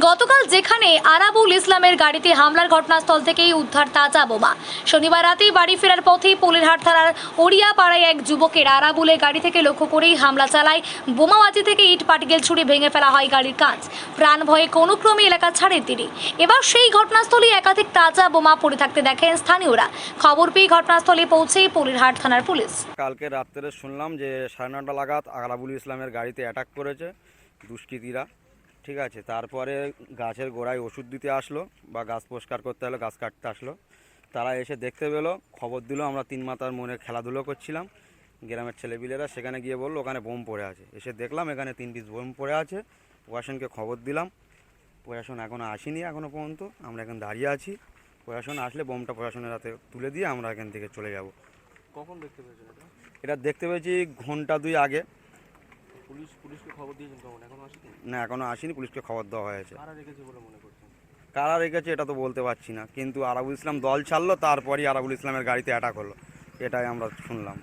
গতকাল যেখানে আরাবুল ইসলামের গাড়িতে হামলার ঘটনাস্থল থেকেই উদ্ধার তাজা বোমা। শনিবার রাতে বাড়ি ফেরার পথেই পোলেরহাট থানার ওড়িয়াপাড়ায় এক যুবকের আরাবুলের গাড়ি থেকে লক্ষ্য করেই হামলা চালায়। বোমাবাজি থেকে ইট পাটকেল ছুড়ে ভেঙে ফেলা হয় গাড়ির কাঁচ। প্রাণ ভয়ে কোনো ক্রমে এলাকা ছাড়েন তিনি। এবার সেই ঘটনাস্থলে একাধিক তাজা বোমা পড়ে থাকতে দেখেন স্থানীয়রা। খবর পেয়ে ঘটনাস্থলে পৌঁছে পোলেরহাট থানার পুলিশ। কালকে রাত্রে শুনলাম যে 9:30 নাগাদ আরাবুল ইসলামের গাড়িতে অ্যাটাক করেছে দুষ্কৃতীরা। ঠিক আছে, তারপরে গাছের গোড়ায় ওষুধ দিতে আসলো বা গাছ পরিষ্কার করতে হলো, গাছ কাটতে আসলো। তারা এসে দেখতে পেলো, খবর দিল। আমরা 3 মাথার মনে খেলাধুলো করছিলাম, গ্রামের ছেলেপিলেরা সেখানে গিয়ে বললো ওখানে বোম পড়ে আছে। এসে দেখলাম এখানে 3 পিস বোম পড়ে আছে। প্রশাসনকে খবর দিলাম, প্রশাসন এখনও আসেনি এখনও পর্যন্ত। আমরা এখন দাঁড়িয়ে আছি, প্রশাসন আসলে বোমটা প্রশাসনের হাতে তুলে দিয়ে আমরা এখান থেকে চলে যাব। কখন দেখতে পেয়েছেন এটা? এটা দেখতে পেয়েছি ঘন্টা 2 আগে। পুলিশকে খবর দিয়েছেন কখন? এখনো আসেনি? না, এখনও আসেনি, পুলিশকে খবর দেওয়া হয়েছে। কারা রেখেছে বলে মনে করছেন? কারা রেখেছে এটা তো বলতে পারছি না, কিন্তু আরাবুল ইসলাম দল ছাড়লো, তারপরই আরাবুল ইসলামের গাড়িতে অ্যাটাক হলো, এটাই আমরা শুনলাম।